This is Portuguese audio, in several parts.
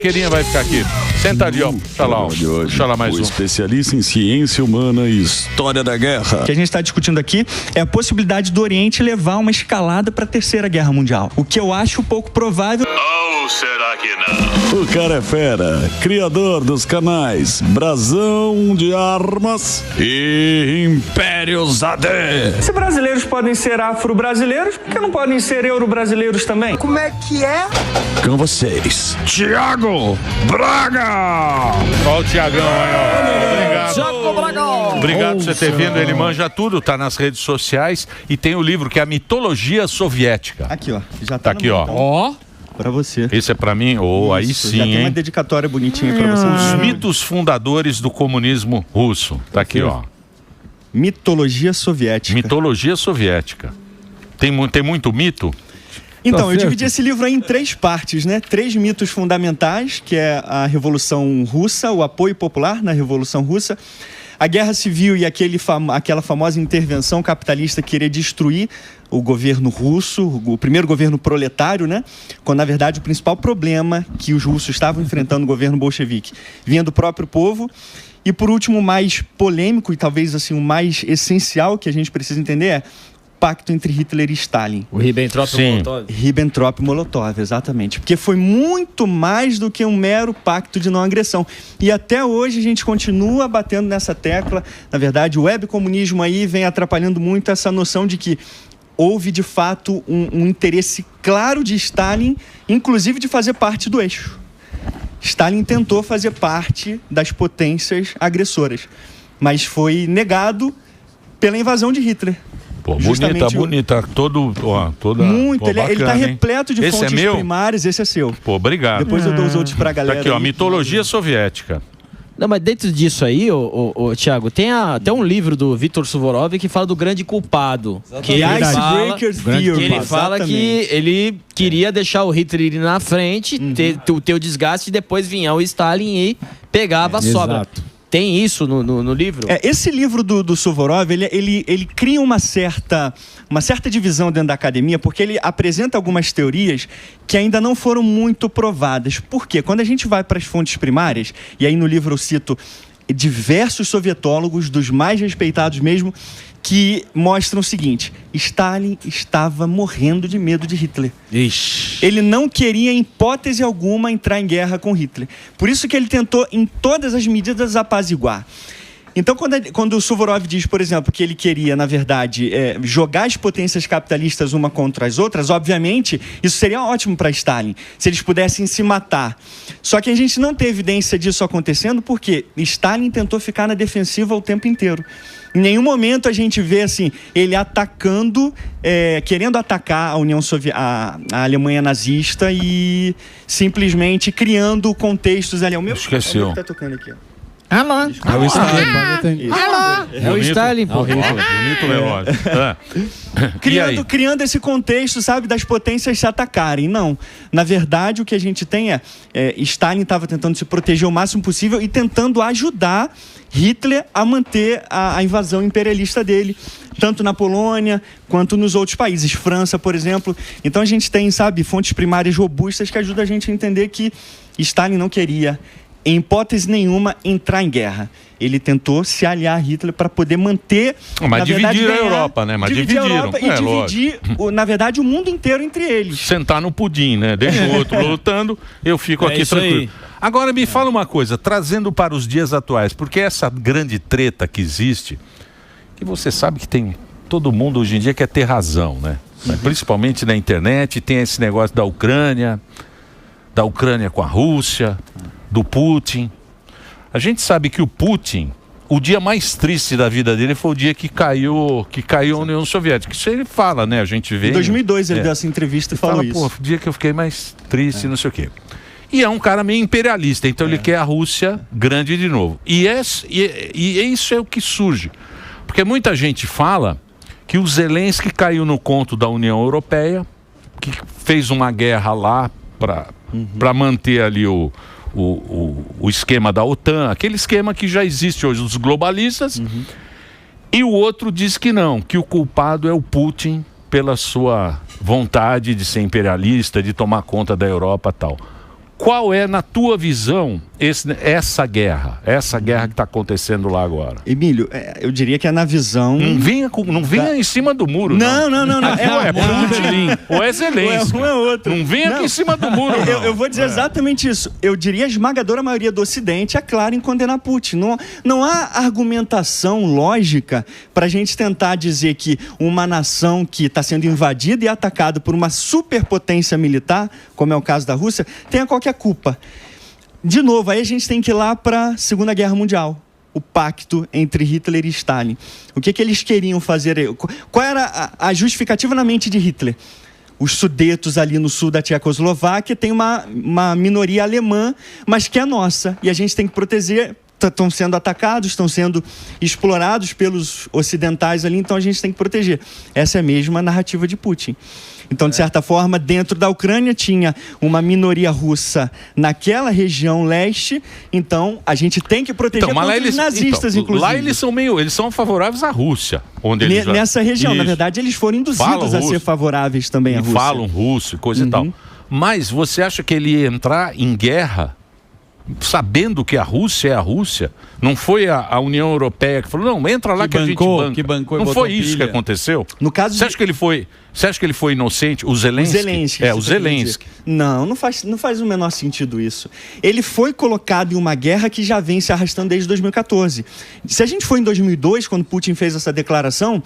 Querinha vai ficar aqui. Sentadinho, puxa lá mais um. Especialista em ciência humana e história da guerra. O que a gente está discutindo aqui é a possibilidade do Oriente levar uma escalada para a Terceira Guerra Mundial. O que eu acho pouco provável. Ou será que não? O cara é fera, criador dos canais Brasão de Armas e Impérios AD. Se brasileiros podem ser afro-brasileiros, por que não podem ser euro-brasileiros também? Como é que é? Com vocês, Thiago Braga. Olha o Thiagão aí, ó. Obrigado. Thiago Braga. Obrigado por você ter vindo. Ele manja tudo, tá nas redes sociais. E tem o livro que é a Mitologia Soviética. Aqui, ó. Já tá aqui, ó. Ó. Pra você. Esse é pra mim? Aí sim, já tem uma hein? dedicatória bonitinha pra você. Os mitos fundadores do comunismo russo. Tá aqui, ó. Mitologia Soviética. Mitologia Soviética. Tem muito mito? Então, eu dividi esse livro aí em 3 partes, né? 3 mitos fundamentais, que é a Revolução Russa, o apoio popular na Revolução Russa, a Guerra Civil e aquela famosa intervenção capitalista querer destruir o governo russo, o primeiro governo proletário, né? Quando, na verdade, o principal problema que os russos estavam enfrentando no governo bolchevique vinha do próprio povo. E, por último, o mais polêmico e talvez assim, o mais essencial que a gente precisa entender é pacto entre Hitler e Stalin. O Ribbentrop-Molotov. Ribbentrop-Molotov, exatamente. Porque foi muito mais do que um mero pacto de não agressão. E até hoje a gente continua batendo nessa tecla. Na verdade, o webcomunismo aí vem atrapalhando muito essa noção de que houve, de fato, um interesse claro de Stalin, inclusive de fazer parte do eixo. Stalin tentou fazer parte das potências agressoras, mas foi negado pela invasão de Hitler. Pô, bonita, toda. Muito, pô, ele tá repleto de fontes primárias, esse é seu. Pô, obrigado. Depois eu dou os outros pra galera. Tá aqui, ó, Mitologia Soviética. Não, mas dentro disso aí, Thiago, tem até um livro do Viktor Suvorov que fala do grande culpado. Que ele fala que ele queria deixar o Hitler ir na frente, ter o desgaste e depois vinha o Stalin e pegava a sobra. Exato. Tem isso no livro? Esse livro do Suvorov, ele cria uma certa divisão dentro da academia, porque ele apresenta algumas teorias que ainda não foram muito provadas. Por quê? Quando a gente vai para as fontes primárias, e aí no livro eu cito diversos sovietólogos, dos mais respeitados mesmo, que mostram o seguinte: Stalin estava morrendo de medo de Hitler. Ixi. Ele não queria, em hipótese alguma, entrar em guerra com Hitler. Por isso que ele tentou, em todas as medidas, apaziguar. Então, quando o Suvorov diz, por exemplo, que ele queria, na verdade, jogar as potências capitalistas uma contra as outras, obviamente, isso seria ótimo para Stalin, se eles pudessem se matar. Só que a gente não tem evidência disso acontecendo porque Stalin tentou ficar na defensiva o tempo inteiro. Em nenhum momento a gente vê assim, ele atacando, querendo atacar a a Alemanha nazista e simplesmente criando contextos ali. Esqueceu. O que tá tocando aqui, ó. Alô? É o Stalin. Alô? É o Stalin, pô. Bonito relógio. Criando esse contexto, sabe, das potências se atacarem. Não. Na verdade, o que a gente tem Stalin estava tentando se proteger o máximo possível e tentando ajudar Hitler a manter a invasão imperialista dele, tanto na Polônia quanto nos outros países. França, por exemplo. Então a gente tem, sabe, fontes primárias robustas que ajudam a gente a entender que Stalin não queria, em hipótese nenhuma, entrar em guerra. Ele tentou se aliar a Hitler para poder manter... Mas dividir a Europa, né? Mas dividir a Europa e dividir, na verdade, o mundo inteiro entre eles. Sentar no pudim, né? Deixa o outro lutando, eu fico aqui tranquilo. Aí. Agora me fala uma coisa, trazendo para os dias atuais, porque essa grande treta que existe, que você sabe que tem todo mundo hoje em dia quer ter razão, né? Principalmente na internet, tem esse negócio da Ucrânia com a Rússia, do Putin. A gente sabe que o Putin, o dia mais triste da vida dele foi o dia que caiu a União Soviética. Isso ele fala, né? A gente vê. Em 2002 ele deu essa entrevista e falou isso. Pô, o dia que eu fiquei mais triste, não sei o quê. E é um cara meio imperialista, então ele quer a Rússia grande de novo. E isso é o que surge. Porque muita gente fala que o Zelensky caiu no conto da União Europeia, que fez uma guerra lá para manter ali o esquema da OTAN, aquele esquema que já existe hoje dos globalistas, e o outro diz que não, que o culpado é o Putin pela sua vontade de ser imperialista, de tomar conta da Europa e tal. qual é, na tua visão, essa guerra que está acontecendo lá agora? Emílio, eu diria que é na visão... Não venha em cima do muro. Não. É Putin ou é Zelensky. Um é outro. Não venha aqui em cima do muro. Eu vou dizer exatamente isso. Eu diria a esmagadora maioria do Ocidente é clara em condenar Putin. Não há argumentação lógica para a gente tentar dizer que uma nação que está sendo invadida e atacada por uma superpotência militar, como é o caso da Rússia, tenha qualquer culpa. De novo, aí a gente tem que ir lá para a Segunda Guerra Mundial. O pacto entre Hitler e Stalin. O que eles queriam fazer? Qual era a justificativa na mente de Hitler? Os Sudetos ali no sul da Tchecoslováquia tem uma minoria alemã, mas que é nossa. E a gente tem que proteger. Estão sendo atacados, estão sendo explorados pelos ocidentais ali, então a gente tem que proteger. Essa é a mesma narrativa de Putin. Então, de certa forma, dentro da Ucrânia tinha uma minoria russa naquela região leste, então a gente tem que proteger contra os nazistas, inclusive. Lá eles são favoráveis à Rússia. Nessa região, na verdade, eles foram induzidos a ser favoráveis também à Rússia. Falam russo, coisa e tal. Mas você acha que ele ia entrar em guerra sabendo que a Rússia é a Rússia? Não foi a União Europeia que falou, não, entra lá que a gente banca. Não foi isso que aconteceu? No caso Você acha que ele foi inocente? O Zelensky? O Zelensky. Não faz o menor sentido isso. Ele foi colocado em uma guerra que já vem se arrastando desde 2014. Se a gente for em 2002, quando Putin fez essa declaração,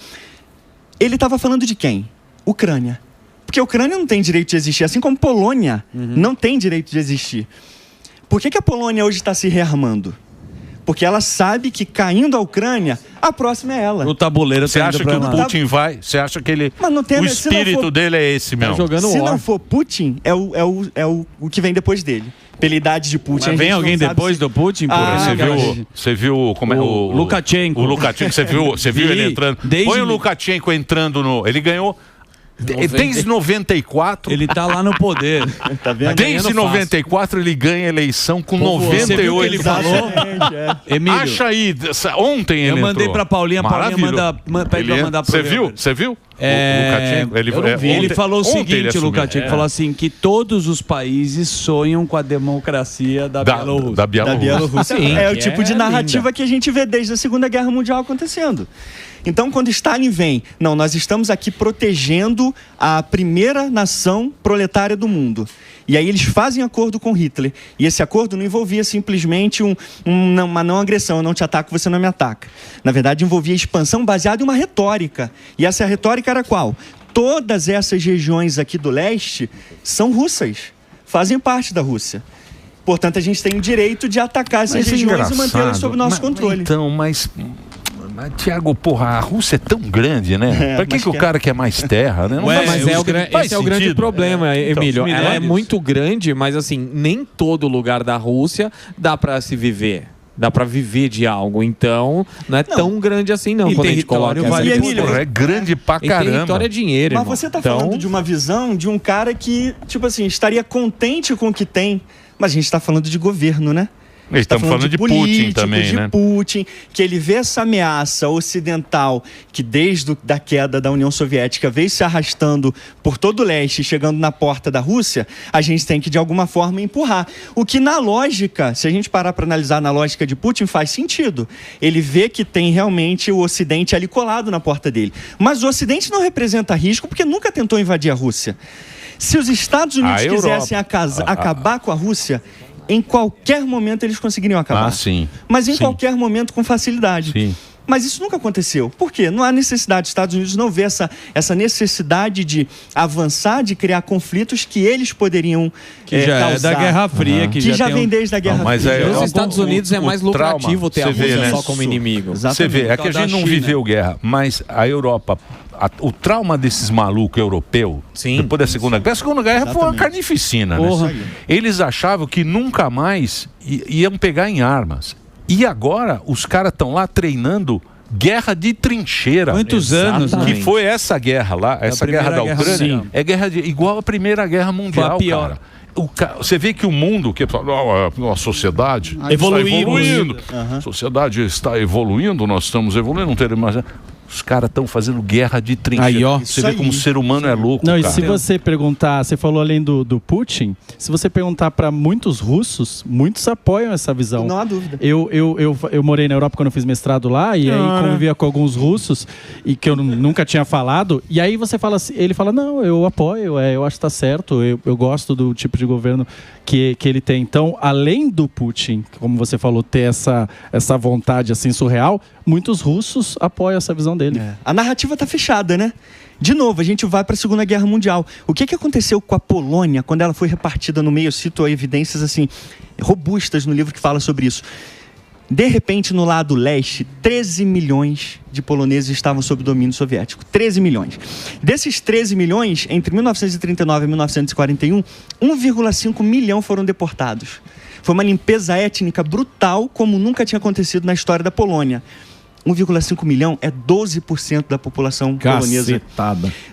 ele estava falando de quem? Ucrânia. Porque a Ucrânia não tem direito de existir, assim como Polônia não tem direito de existir. Por que a Polônia hoje está se rearmando? Porque ela sabe que caindo a Ucrânia, a próxima é ela. O tabuleiro. Você acha que o Putin vai? Você acha que ele... Mas não tem, o espírito dele é esse mesmo? Se não for Putin, é o que vem depois dele. Pela idade de Putin. Mas vem alguém depois do Putin? Você viu como é o Lukashenko. O Lukashenko, você viu ele entrando? Põe o Lukashenko entrando no... Ele ganhou... Desde 94 ele tá lá no poder. Tá vendo? Desde 94 ele ganha a eleição com 98. Ele falou. Emílio, acha aí, ontem ele mandei pra Paulinha, pede pra mandar pro Você viu? Ele falou o seguinte, Lukashenko, falou assim, que todos os países sonham com a democracia da Bielorrússia. Da Bielorrússia. É o tipo de narrativa que a gente vê desde a Segunda Guerra Mundial acontecendo. Então, quando Stalin vem, nós estamos aqui protegendo a primeira nação proletária do mundo. E aí eles fazem acordo com Hitler. E esse acordo não envolvia simplesmente uma não agressão, eu não te ataco, você não me ataca. Na verdade, envolvia expansão baseada em uma retórica. E essa retórica era qual? Todas essas regiões aqui do leste são russas, fazem parte da Rússia. Portanto, a gente tem o direito de atacar essas regiões e mantê-las sob nosso controle. Mas, Tiago, porra, a Rússia é tão grande, né? Pra que o cara quer mais terra, né? Esse é o grande problema, Emílio. Ela é muito grande, mas assim, nem todo lugar da Rússia dá pra se viver. Dá pra viver de algo, então não é tão grande assim não. E quando a gente coloca é grande pra caramba. Território é dinheiro. Mas você tá falando de uma visão de um cara que, tipo assim, estaria contente com o que tem, mas a gente tá falando de governo, né? Estamos falando de Putin também, né? Putin, que ele vê essa ameaça ocidental que desde a queda da União Soviética veio se arrastando por todo o leste, chegando na porta da Rússia, a gente tem que de alguma forma empurrar. O que na lógica, se a gente parar para analisar na lógica de Putin, faz sentido. Ele vê que tem realmente o Ocidente ali colado na porta dele. Mas o Ocidente não representa risco porque nunca tentou invadir a Rússia. Se os Estados Unidos quisessem acabar com a Rússia, em qualquer momento eles conseguiriam acabar. Sim. Mas em qualquer momento com facilidade. Sim. Mas isso nunca aconteceu. Por quê? Não há necessidade. Os Estados Unidos não vê essa necessidade de avançar, de criar conflitos que eles poderiam já causar. É da Guerra Fria. Que já vem desde a Guerra Fria. Os Estados Unidos é mais lucrativo ter a Rússia só como inimigo. Você vê, é que a gente não viveu guerra, mas a Europa... O trauma desses malucos europeus, depois da Segunda Guerra, a Segunda Guerra foi uma carnificina, né? Eles achavam que nunca mais iam pegar em armas. E agora os caras estão lá treinando guerra de trincheira. Quantos anos? Que foi essa guerra lá, essa guerra da Ucrânia. É guerra igual à Primeira Guerra Mundial, cara. Você vê que o mundo, a sociedade está evoluindo. A sociedade está evoluindo, nós estamos evoluindo, não teremos mais... Os caras estão fazendo guerra de trincheira. Aí, ó. Você vê como o ser humano é louco, Não, cara. e se você perguntar, você falou além do Putin, se você perguntar para muitos russos, muitos apoiam essa visão. Não há dúvida. Eu morei na Europa quando eu fiz mestrado lá, e aí convivia com alguns russos, e que eu nunca tinha falado, e aí você fala assim, ele fala, não, eu apoio, eu acho que tá certo, eu gosto do tipo de governo que ele tem. Então, além do Putin, como você falou, ter essa vontade assim surreal, muitos russos apoiam essa visão dele. A narrativa está fechada, né? De novo, a gente vai para a Segunda Guerra Mundial. O que aconteceu com a Polônia quando ela foi repartida no meio? Eu cito evidências assim robustas no livro que fala sobre isso. De repente, no lado leste, 13 milhões de poloneses estavam sob domínio soviético. 13 milhões. Desses 13 milhões, entre 1939 e 1941, 1,5 milhão foram deportados. Foi uma limpeza étnica brutal, como nunca tinha acontecido na história da Polônia. 1,5 milhão é 12% da população polonesa.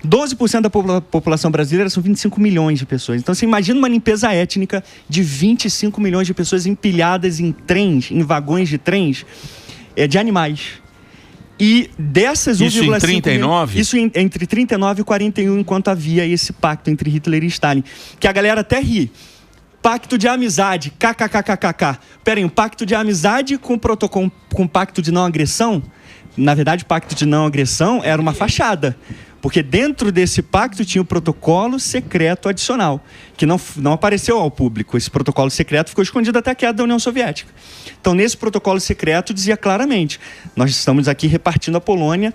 12% da população brasileira são 25 milhões de pessoas. Então, você imagina uma limpeza étnica de 25 milhões de pessoas empilhadas em trens, em vagões de trens, de animais. E dessas 1,5 Isso em 39? Isso entre 39 e 41, enquanto havia esse pacto entre Hitler e Stalin. Que a galera até ri. Pacto de amizade, kkkkkk. Peraí, um pacto de amizade com protocolo, com pacto de não agressão? Na verdade, o pacto de não agressão era uma fachada. Porque dentro desse pacto tinha o protocolo secreto adicional, que não apareceu ao público. Esse protocolo secreto ficou escondido até a queda da União Soviética. Então, nesse protocolo secreto, dizia claramente, nós estamos aqui repartindo a Polônia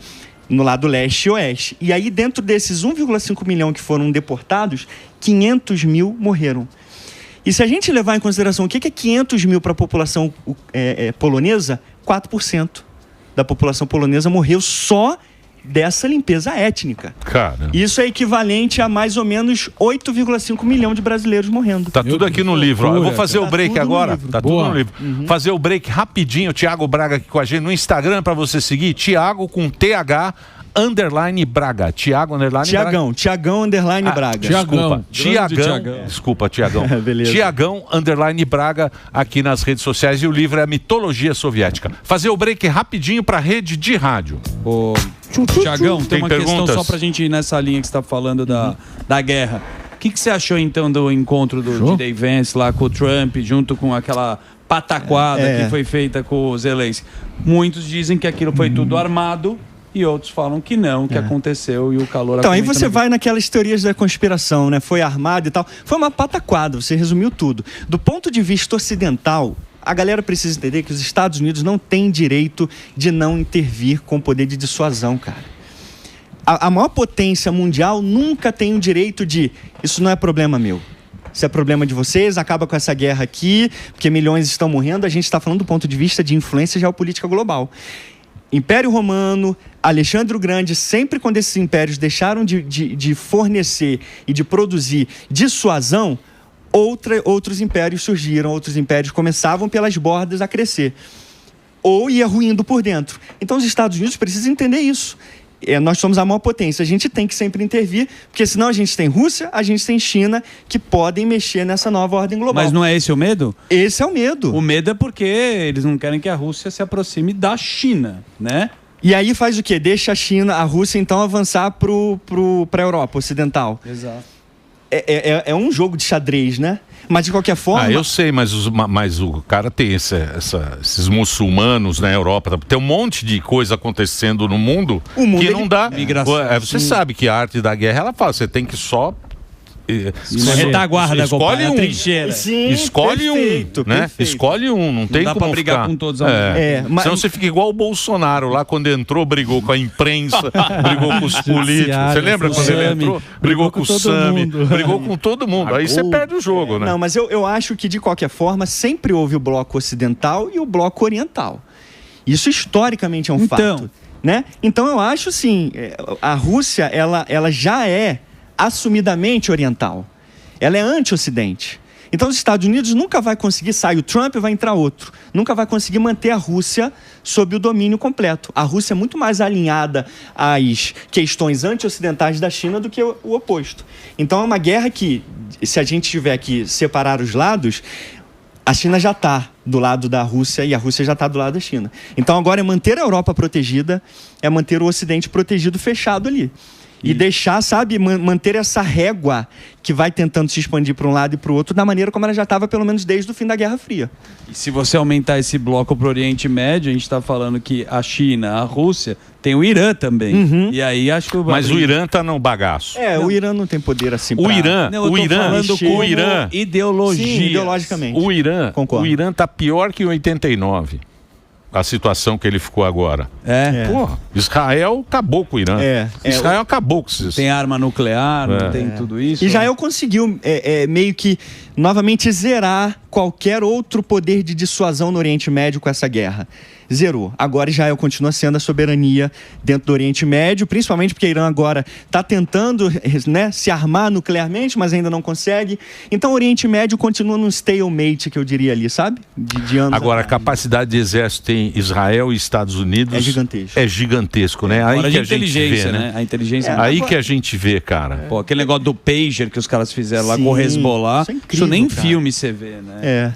no lado leste e oeste. E aí, dentro desses 1,5 milhão que foram deportados, 500 mil morreram. E se a gente levar em consideração o que é 500 mil para a população polonesa, 4% da população polonesa morreu só dessa limpeza étnica. Caramba. Isso é equivalente a mais ou menos 8,5 milhão de brasileiros morrendo. Tá tudo aqui no livro. Ó. Eu vou fazer o break agora. Tá tudo no livro. Fazer o break rapidinho. O Thiago Braga aqui com a gente no Instagram para você seguir. Thiago com TH _ Braga. Thiago _ Tiagão. Tiagão _ Braga. Desculpa. Tiagão. Desculpa, Tiagão. Beleza. Tiagão _ Braga aqui nas redes sociais. E o livro é a Mitologia Soviética. Fazer o break rapidinho para a rede de rádio. Tiagão, tem uma perguntas? questão só pra gente ir nessa linha que você tá falando da guerra. O que você achou então do encontro de Dave Vance lá com o Trump, junto com aquela pataquada que foi feita com o Zelensky? Muitos dizem que aquilo foi tudo armado. E outros falam que não, que aconteceu e o calor... Então, aí você vai naquelas teorias da conspiração, né? Foi armado e tal. Foi uma pataquada, você resumiu tudo. Do ponto de vista ocidental, a galera precisa entender que os Estados Unidos não têm direito de não intervir com poder de dissuasão, cara. A maior potência mundial nunca tem o direito de... Isso não é problema meu. Isso é problema de vocês, acaba com essa guerra aqui, porque milhões estão morrendo. A gente está falando do ponto de vista de influência geopolítica global. Império Romano, Alexandre o Grande, sempre quando esses impérios deixaram de fornecer e de produzir dissuasão, outros impérios surgiram, outros impérios começavam pelas bordas a crescer. Ou ia ruindo por dentro. Então os Estados Unidos precisam entender isso. Nós somos a maior potência, a gente tem que sempre intervir, porque senão a gente tem Rússia, a gente tem China, que podem mexer nessa nova ordem global. Mas não é esse o medo? Esse é o medo. O medo é porque eles não querem que a Rússia se aproxime da China, né? E aí faz o quê? Deixa a Rússia então avançar para a Europa Ocidental. Exato. É um jogo de xadrez, né? Mas de qualquer forma... eu sei, mas o cara tem esses muçulmanos na Europa. Tem um monte de coisa acontecendo no mundo que não dá... Migração. Você sabe que a arte da guerra, ela fala, você tem que só... Retaguarda, escolhe um, trincheira. Sim, escolhe perfeito, né? Perfeito. Escolhe um, não tem dá como pra brigar ficar com todos ao mesmo mas... Senão você fica igual o Bolsonaro lá quando entrou, brigou com a imprensa, brigou com os políticos. Você lembra quando ele entrou? Brigou com o Sami, brigou com todo mundo. Aí você perde o jogo, né? Não, mas eu acho que de qualquer forma sempre houve o bloco ocidental e o bloco oriental. Isso historicamente é um fato, né? Então eu acho sim, a Rússia ela já é assumidamente oriental. Ela é anti-ocidente. Então os Estados Unidos nunca vai conseguir sair o Trump e vai entrar outro. Nunca vai conseguir manter a Rússia sob o domínio completo. A Rússia é muito mais alinhada às questões anti-ocidentais da China do que o oposto. Então é uma guerra que, se a gente tiver que separar os lados, a China já está do lado da Rússia e a Rússia já está do lado da China. Então agora é manter a Europa protegida, é manter o Ocidente protegido, fechado ali. E deixar, sabe, manter essa régua que vai tentando se expandir para um lado e para o outro da maneira como ela já estava, pelo menos desde o fim da Guerra Fria. E se você aumentar esse bloco para o Oriente Médio, a gente está falando que a China, a Rússia, tem o Irã também. Uhum. E aí acho que Mas o Irã tá no bagaço. O Irã não tem poder assim O Irã, não, o Irã, ideologia. Sim, ideologicamente. O Irã tá pior que em 89. A situação que ele ficou agora. Porra, Israel acabou com o Irã. Israel acabou com isso. Tem arma nuclear, não tem tudo isso. Israel conseguiu meio que novamente zerar qualquer outro poder de dissuasão no Oriente Médio com essa guerra. Zerou. Agora Israel continua sendo a soberania dentro do Oriente Médio, principalmente porque o Irã agora está tentando, né, se armar nuclearmente, mas ainda não consegue. Então o Oriente Médio continua num stalemate, que eu diria ali, sabe? De anos agora, atrás. a capacidade de exército em Israel e Estados Unidos é gigantesco, né? Aí Agora que de a gente inteligência, vê, né? A inteligência. Aí que a gente vê, cara. Pô, aquele negócio do pager que os caras fizeram lá com o Hezbollah, isso nem em filme você vê, né?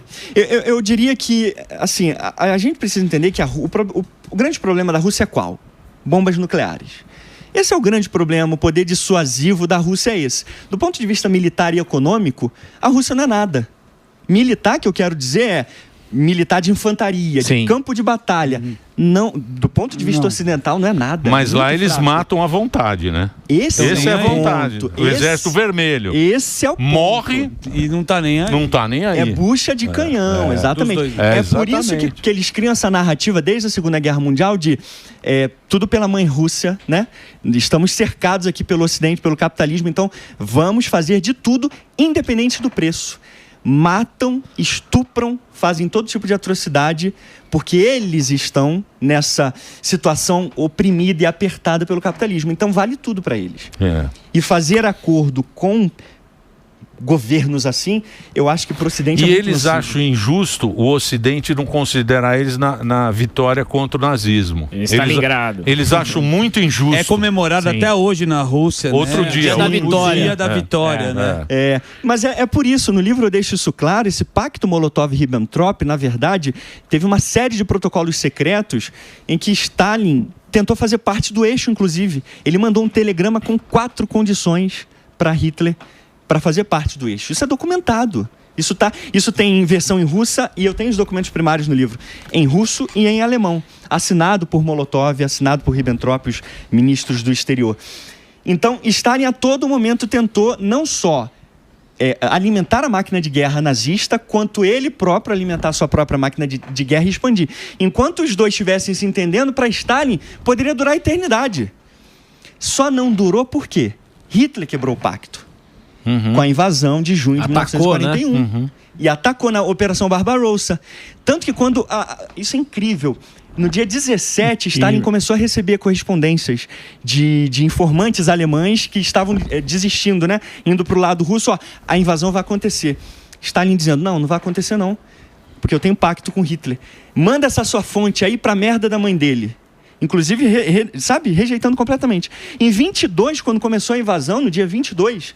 Eu diria que, assim, a gente precisa entender que o grande problema da Rússia é qual? Bombas nucleares. Esse é o grande problema, o poder dissuasivo da Rússia é esse. Do ponto de vista militar e econômico, a Rússia não é nada. Militar, que eu quero dizer, é militar de infantaria, de campo de batalha. Não, do ponto de vista ocidental, não é nada. Mas lá eles matam à vontade, né? Esse é a vontade. O Exército Vermelho. Esse é o ponto. Morre e não tá nem aí. Não tá nem aí. É bucha de canhão, exatamente. Por isso que eles criam essa narrativa desde a Segunda Guerra Mundial de tudo pela mãe Rússia, né? Estamos cercados aqui pelo Ocidente, pelo capitalismo, então vamos fazer de tudo, independente do preço. Matam, estupram, fazem todo tipo de atrocidade, porque eles estão nessa situação oprimida e apertada pelo capitalismo. Então vale tudo para eles. E fazer acordo com governos assim, eu acho que para o Ocidente... E eles acham injusto o Ocidente não considerar eles na vitória contra o nazismo. Stalingrado. Eles acham muito injusto. É comemorado até hoje na Rússia, outro dia. Da vitória. O dia da vitória, né? Mas é por isso, no livro eu deixo isso claro, esse pacto Molotov-Ribbentrop, na verdade, teve uma série de protocolos secretos em que Stalin tentou fazer parte do eixo, inclusive. Ele mandou um telegrama com 4 condições para Hitler para fazer parte do eixo. Isso é documentado. Isso tem versão em russa e eu tenho os documentos primários no livro, em russo e em alemão, assinado por Molotov, assinado por Ribbentrop, os ministros do exterior. Então, Stalin a todo momento tentou não só alimentar a máquina de guerra nazista, quanto ele próprio alimentar a sua própria máquina de guerra e expandir. Enquanto os dois estivessem se entendendo, para Stalin poderia durar a eternidade. Só não durou por quê? Hitler quebrou o pacto. Com a invasão de junho de 1941. Né? E atacou na Operação Barbarossa. Tanto que quando... isso é incrível. No dia 17, Stalin começou a receber correspondências de informantes alemães que estavam desistindo, né? Indo para o lado russo. A invasão vai acontecer. Stalin dizendo, não vai acontecer não. Porque eu tenho pacto com Hitler. Manda essa sua fonte aí para a merda da mãe dele. Inclusive, rejeitando completamente. Em 22, quando começou a invasão, no dia 22...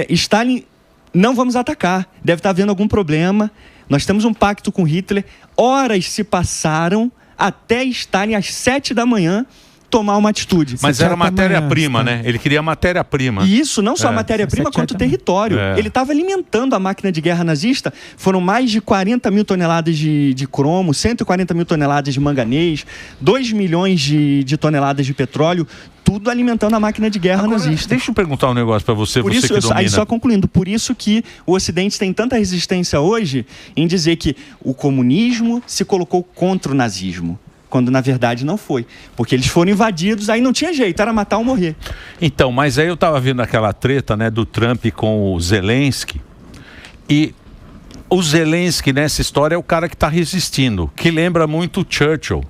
Stalin, não vamos atacar, deve estar havendo algum problema, nós temos um pacto com Hitler. Horas se passaram até Stalin, às 7 da manhã, tomar uma atitude. Mas era matéria-prima, né? Ele queria matéria-prima. E isso, não só a matéria-prima, quanto o território. Ele estava alimentando a máquina de guerra nazista. Foram mais de 40 mil toneladas de cromo, 140 mil toneladas de manganês, 2 milhões de toneladas de petróleo, tudo alimentando a máquina de guerra nazista. Deixa eu perguntar um negócio para você, por você isso, que domina. Aí só concluindo, por isso que o Ocidente tem tanta resistência hoje em dizer que o comunismo se colocou contra o nazismo. Quando na verdade não foi. Porque eles foram invadidos, aí não tinha jeito, era matar ou morrer. Então, mas aí eu estava vendo aquela treta, né, do Trump com o Zelensky. E o Zelensky nessa história é o cara que está resistindo, que lembra muito o Churchill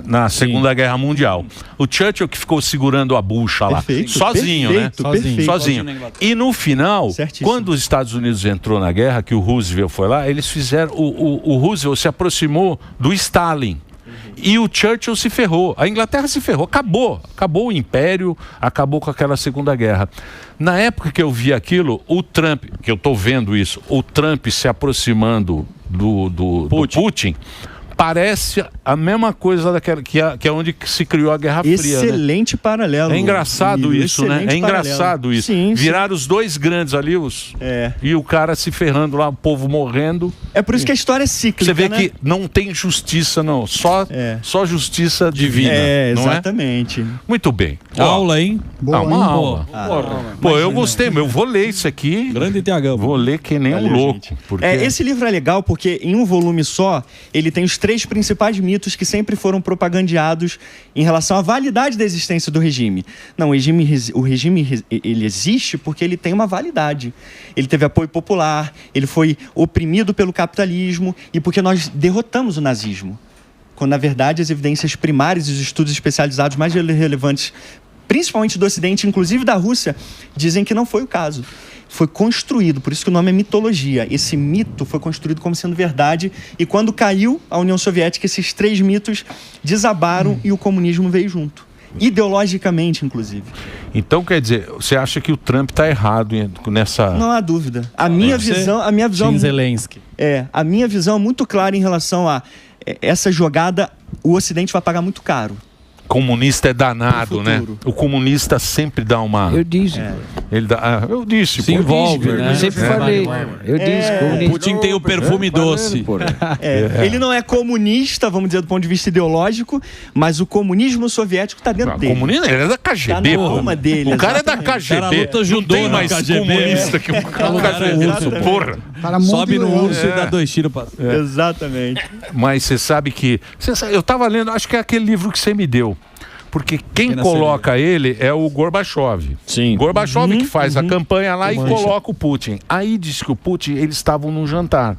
na Segunda Guerra Mundial. O Churchill que ficou segurando a bucha lá, sozinho, né? Sozinho. E no final, quando os Estados Unidos entrou na guerra, que o Roosevelt foi lá, eles fizeram, o Roosevelt se aproximou do Stalin. E o Churchill se ferrou. A Inglaterra se ferrou. Acabou o Império, acabou com aquela Segunda Guerra. Na época que eu vi aquilo, o Trump, que eu estou vendo isso, o Trump se aproximando do Putin, parece a mesma coisa daquela que é onde se criou a Guerra Fria. Excelente paralelo. É engraçado isso, né? É engraçado isso. Sim, Viraram os dois grandes ali, e o cara se ferrando lá, o povo morrendo. É por isso que a história é cíclica. Você vê que não tem justiça, não. Só justiça divina. Exatamente. Muito bem. Aula, hein? Uma aula. Pô, eu gostei, eu vou ler isso aqui. Grande Tiagão. Vou ler que nem um louco. Porque... Esse livro é legal porque em um volume só, ele tem os 3 principais mitos que sempre foram propagandeados em relação à validade da existência do regime. Não, o regime ele existe porque ele tem uma validade. Ele teve apoio popular, ele foi oprimido pelo capitalismo e porque nós derrotamos o nazismo. Quando, na verdade, as evidências primárias e os estudos especializados mais relevantes, principalmente do Ocidente, inclusive da Rússia, dizem que não foi o caso. Foi construído, por isso que o nome é mitologia. Esse mito foi construído como sendo verdade e quando caiu a União Soviética, esses 3 mitos desabaram e o comunismo veio junto. Ideologicamente, inclusive. Então, quer dizer, você acha que o Trump está errado nessa... Não há dúvida. A minha visão Zelensky. A minha visão é muito clara em relação a essa jogada, o Ocidente vai pagar muito caro. Comunista é danado, né? O comunista sempre dá uma... Eu disse. Ele dá... eu disse. Se envolve, né? Eu sempre falei. Eu disse. O Putin tem o perfume doce. Ele não é comunista, vamos dizer, do ponto de vista ideológico, mas o comunismo soviético está dentro dele. Comunista, ele é da KGB, tá na alma dele. O cara é da KGB. Não tem mais comunista que um KGB. Porra. Sobe no urso e dá 2 tiros pra... Exatamente. Mas você sabe que... eu estava lendo, acho que é aquele livro que você me deu. Porque quem coloca ele é o Gorbachev. Sim. Gorbachev que faz a campanha lá e coloca o Putin. Aí diz que o Putin, eles estavam num jantar.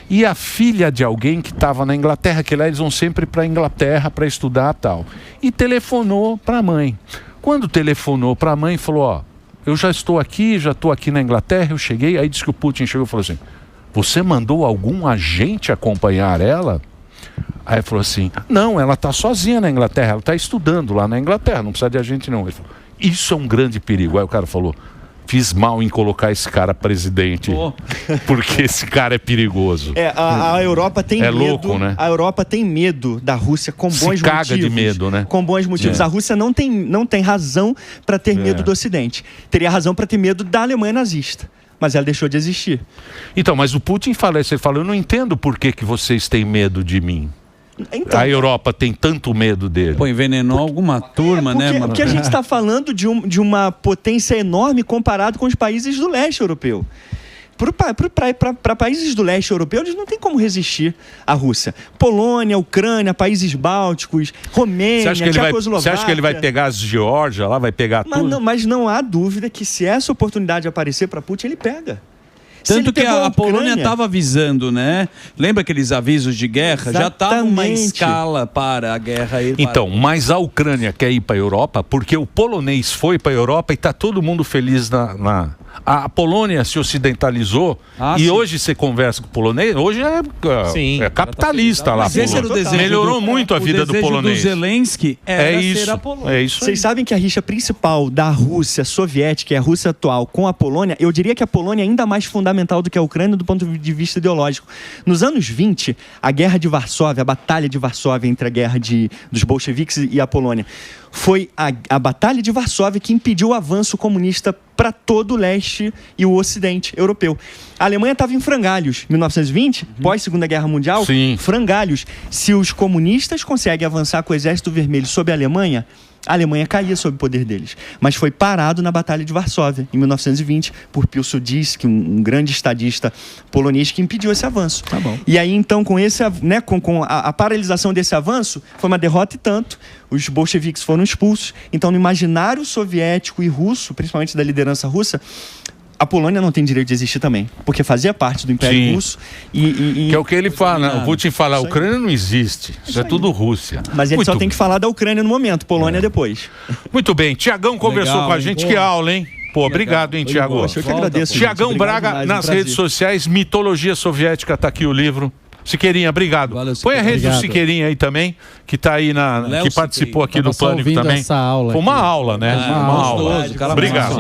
E a filha de alguém que estava na Inglaterra, que lá eles vão sempre para a Inglaterra para estudar e tal. E telefonou para a mãe. Quando telefonou para a mãe, falou, eu já estou aqui na Inglaterra, eu cheguei. Aí disse que o Putin chegou e falou assim, você mandou algum agente acompanhar ela? Aí falou assim, não, ela está sozinha na Inglaterra, ela está estudando lá na Inglaterra, não precisa de agente não. Ele falou, isso é um grande perigo. Aí o cara falou, fiz mal em colocar esse cara presidente, porque esse cara é perigoso. A Europa tem medo. Louco, né? A Europa tem medo da Rússia com bons motivos. Se caga de medo, né? Com bons motivos. A Rússia não tem razão para ter medo do Ocidente. Teria razão para ter medo da Alemanha nazista. Mas ela deixou de existir. Então, mas o Putin fala isso, ele fala, eu não entendo por que vocês têm medo de mim. Então, a Europa tem tanto medo dele. Pô, envenenou alguma turma, porque, né? Porque a gente está falando de uma potência enorme comparado com os países do leste europeu. Para países do leste europeu, eles não têm como resistir à Rússia. Polônia, Ucrânia, países bálticos, Romênia, Tchecoslováquia. Você acha que ele vai pegar as Geórgia lá, vai pegar tudo? Mas não há dúvida que se essa oportunidade aparecer para Putin, ele pega. Tanto que a Polônia estava avisando, né? Lembra aqueles avisos de guerra? Exatamente. Já estava uma escala para a guerra. Então, mas a Ucrânia quer ir para a Europa porque o polonês foi para a Europa e está todo mundo feliz A Polônia se ocidentalizou e hoje você conversa com o polonês, hoje é capitalista lá. Melhorou muito a vida do polonês. O desejo do Zelensky era ser a Polônia. É isso. Vocês sabem que a rixa principal da Rússia soviética e a Rússia atual com a Polônia, eu diria que a Polônia é ainda mais fundamental do que a Ucrânia do ponto de vista ideológico. Nos anos 20, a guerra de Varsóvia, a batalha de Varsóvia entre a guerra dos bolcheviques e a Polônia, foi a batalha de Varsóvia que impediu o avanço comunista para todo o leste e o ocidente europeu. A Alemanha estava em frangalhos. 1920, pós-Segunda Guerra Mundial, frangalhos. Se os comunistas conseguem avançar com o Exército Vermelho sobre a Alemanha caía sob o poder deles. Mas foi parado na Batalha de Varsóvia, em 1920, por Piłsudski, um grande estadista polonês que impediu esse avanço. Tá bom. E aí, então, com a paralisação desse avanço, foi uma derrota e tanto. Os bolcheviques foram expulsos. Então, no imaginário soviético e russo, principalmente da liderança russa, a Polônia não tem direito de existir também, porque fazia parte do Império Russo. Que é o que ele fala, né? O Putin fala, a Ucrânia não existe, isso é tudo Rússia. Mas ele só tem que falar da Ucrânia no momento, Polônia depois. Muito bem, Tiagão conversou com a gente, que aula, hein? Pô, obrigado, hein, Tiago? Eu que agradeço. Tiagão Braga, nas redes sociais, Mitologia Soviética, tá aqui o livro. Siqueirinha, obrigado. Valeu, Põe a rede do Siqueirinha aí também, que está aí que participou aqui do Pânico também. Essa aula foi uma aula, né? Uma aula. Obrigado.